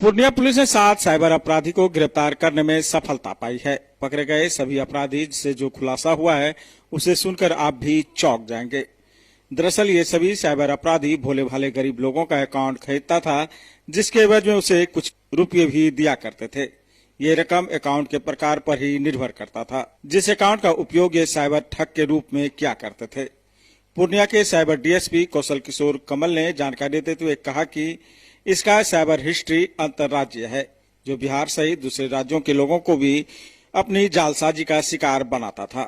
Purnia police ने 7 cyber अपराधी को गिरफ्तार करने में सफलता पाई है। पकड़े गए सभी अपराधी से जो खुलासा हुआ है उसे सुनकर आप भी चौंक जाएंगे। दरअसल ये सभी साइबर अपराधी भोले भाले गरीब लोगों का अकाउंट खरीदता था, जिसके एवज में उसे कुछ रुपये भी दिया करते थे। ये रकम अकाउंट के प्रकार पर ही निर्भर करता था, जिस अकाउंट का उपयोग ये साइबर ठग के रूप में किया करते थे। पूर्णिया के साइबर डीएसपी कौशल किशोर कमल ने जानकारी देते हुए कहा कि इसका साइबर हिस्ट्री अंतर्राज्यीय है, जो बिहार सहित दूसरे राज्यों के लोगों को भी अपनी जालसाजी का शिकार बनाता था।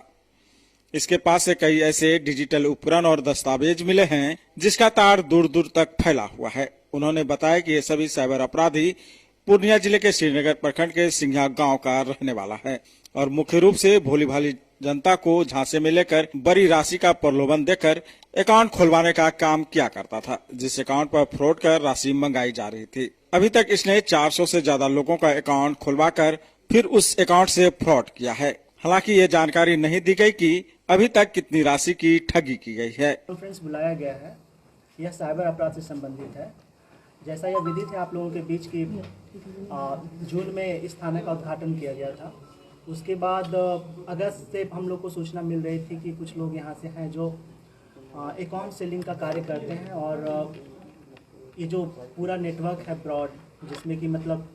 इसके पास से कई ऐसे डिजिटल उपकरण और दस्तावेज मिले हैं जिसका तार दूर दूर तक फैला हुआ है। उन्होंने बताया कि ये सभी साइबर अपराधी पूर्णिया जिले के श्रीनगर प्रखंड के सिंघिया गांव का रहने वाला है और मुख्य रूप से भोली भाली जनता को झांसे में लेकर बड़ी राशि का प्रलोभन देकर अकाउंट खुलवाने का काम किया करता था, जिस अकाउंट पर फ्रॉड कर राशि मंगाई जा रही थी। अभी तक इसने 400 से ज्यादा लोगों का अकाउंट खुलवाकर फिर उस अकाउंट से फ्रॉड किया है। हालांकि ये जानकारी नहीं दी गई कि अभी तक कितनी राशि की ठगी की गई है। कॉन्फ्रेंस बुलाया गया है, यह साइबर अपराध से संबंधित है। जैसा यह विदित है आप लोगों के बीच की जून में इस थाने का उद्घाटन किया गया था। उसके बाद अगस्त से हम लोग को सूचना मिल रही थी कि कुछ लोग यहाँ से हैं जो अकाउंट सेलिंग का कार्य करते हैं और ये जो पूरा नेटवर्क है ब्रॉड, जिसमें कि मतलब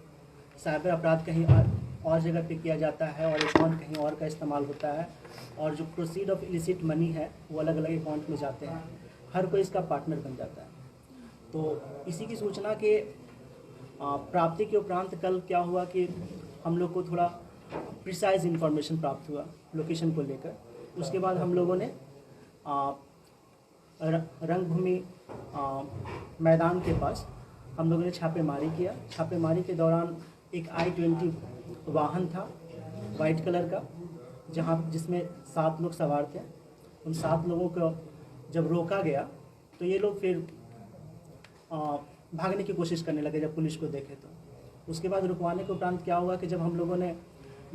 साइबर अपराध कहीं और जगह पे किया जाता है और अकाउंट कहीं और का इस्तेमाल होता है और जो प्रोसीड ऑफ इलिसिट मनी है वो अलग अलग अकाउंट में जाते हैं। हर कोई इसका पार्टनर बन जाता है। तो इसी की सूचना के प्राप्ति के उपरांत कल क्या हुआ कि हम लोग को थोड़ा प्रिसाइज इन्फॉर्मेशन प्राप्त हुआ लोकेशन को लेकर। उसके बाद हम लोगों ने रंगभूमि मैदान के पास हम लोगों ने छापेमारी किया। छापेमारी के दौरान एक i20 वाहन था वाइट कलर का, जिसमें 7 लोग सवार थे। उन 7 लोगों को जब रोका गया तो ये लोग फिर भागने की कोशिश करने लगे जब पुलिस को देखे तो। उसके बाद रुकवाने के उपरांत क्या हुआ कि जब हम लोगों ने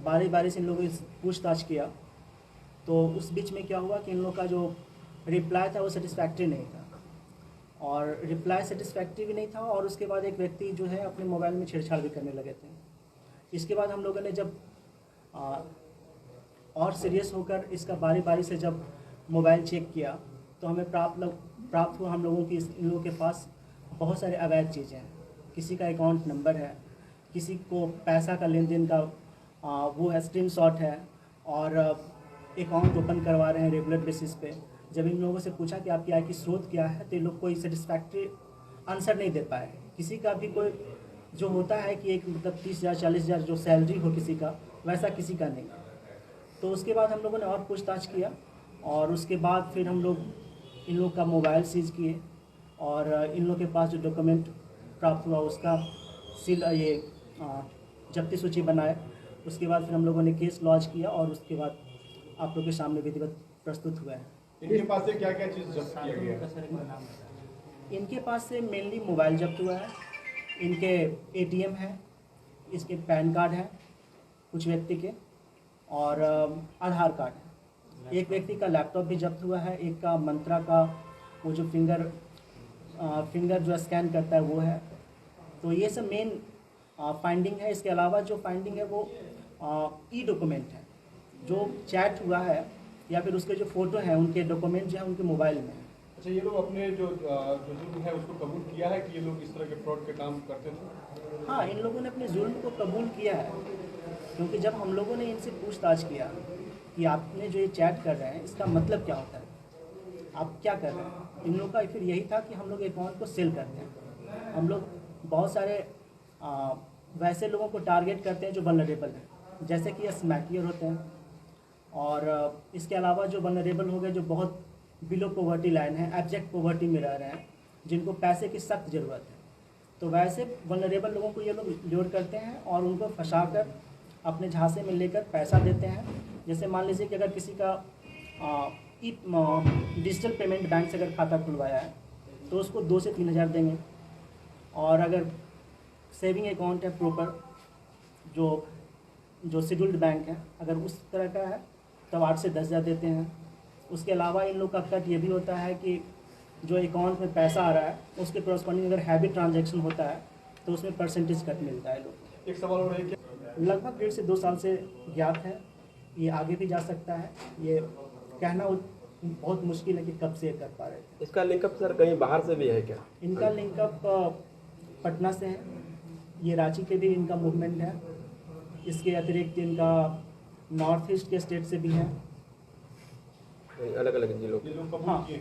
बारी बारी से इन लोगों से पूछताछ किया तो उस बीच में क्या हुआ कि इन लोगों का जो रिप्लाई था वो सेटिस्फैक्ट्री नहीं था और रिप्लाई सेटिस्फैक्ट्री भी नहीं था और उसके बाद एक व्यक्ति जो है अपने मोबाइल में छेड़छाड़ भी करने लगे थे। इसके बाद हम लोगों ने जब और सीरियस होकर इसका बारी बारी से जब मोबाइल चेक किया तो हमें प्राप्त हुआ हम लोगों की इन लोगों के पास बहुत सारे अवैध चीज़ें हैं। किसी का अकाउंट नंबर है, किसी को पैसा का लेन देन का वो है स्क्रीनशॉट है और अकाउंट ओपन करवा रहे हैं रेगुलर बेसिस पे। जब इन लोगों से पूछा कि आपकी आय की स्रोत क्या है तो ये लोग कोई सेटिस्फैक्ट्री आंसर नहीं दे पाए। किसी का भी कोई जो होता है कि एक मतलब 30,000 40,000 जो सैलरी हो किसी का, वैसा किसी का नहीं। तो उसके बाद हम लोगों ने और पूछताछ किया और उसके बाद फिर हम लोग इन लोग का मोबाइल सीज किए और इन लोग के पास जो डॉक्यूमेंट प्राप्त हुआ उसका जब्ती सूची बनाए। उसके बाद फिर हम लोगों ने केस लॉन्च किया और उसके बाद आप लोगों के सामने विधिवत प्रस्तुत हुआ है। इनके पास से क्या क्या चीज़ जब्त किया गया है? इनके पास से मेनली मोबाइल जब्त हुआ है, इनके एटीएम है, इसके पैन कार्ड है कुछ व्यक्ति के और आधार कार्ड है। एक व्यक्ति का लैपटॉप भी जब्त हुआ है, एक का मंत्रा का वो जो फिंगर जो स्कैन करता है वो है। तो ये सब मेन फाइंडिंग है। इसके अलावा जो फाइंडिंग है वो ई डॉक्यूमेंट है, जो चैट हुआ है या फिर उसके जो फ़ोटो हैं उनके डॉक्यूमेंट जो है उनके मोबाइल में है। अच्छा, ये लोग अपने जो जुर्म है उसको कबूल किया है कि ये लोग इस तरह के फ्रॉड के काम करते थे? हाँ, इन लोगों ने अपने जुर्म को कबूल किया है, क्योंकि जब हम लोगों ने इनसे पूछताछ किया कि आपने जो ये चैट कर रहे हैं इसका मतलब क्या होता है, आप क्या कर रहे हैं, इन लोगों का फिर यही था कि हम लोग अकाउंट को सेल करते हैं। हम लोग बहुत सारे वैसे लोगों को टारगेट करते हैं जो वल्नरेबल हैं, जैसे कि स्मैकियर होते हैं और इसके अलावा जो वल्नरेबल हो गए जो बहुत बिलो पॉवर्टी लाइन है, एब्जेक्ट पॉवर्टी में रह रहे हैं, जिनको पैसे की सख्त ज़रूरत है, तो वैसे वल्नरेबल लोगों को ये लोग लूट करते हैं और उनको फंसाकर अपने झांसे में लेकर पैसा देते हैं। जैसे मान लीजिए कि अगर किसी का डिजिटल पेमेंट बैंक से अगर खाता खुलवाया है तो उसको 2 से 3 हज़ार देंगे और अगर सेविंग अकाउंट है प्रॉपर जो शेड्यूल्ड बैंक है अगर उस तरह का है तब 8 से 10 हज़ार देते हैं। उसके अलावा इन लोग का कट ये भी होता है कि जो अकाउंट में पैसा आ रहा है उसके करस्पॉन्डिंग अगर हैवी ट्रांजैक्शन होता है तो उसमें परसेंटेज कट मिलता है लोगों को। एक सवाल और है कि लगभग 1.5 से 2 साल से ज्ञात है, ये आगे भी जा सकता है, ये कहना बहुत मुश्किल है कि कब से ये कर पा रहे थे। इसका लिंकअप सर कहीं बाहर से भी है क्या? इनका लिंकअप पटना से है, ये रांची के भी इनका मूवमेंट है, इसके अतिरिक्त इनका नॉर्थ ईस्ट के स्टेट से भी है। अलग अलग जिलों के? ये लोग कबूल हाँ। किए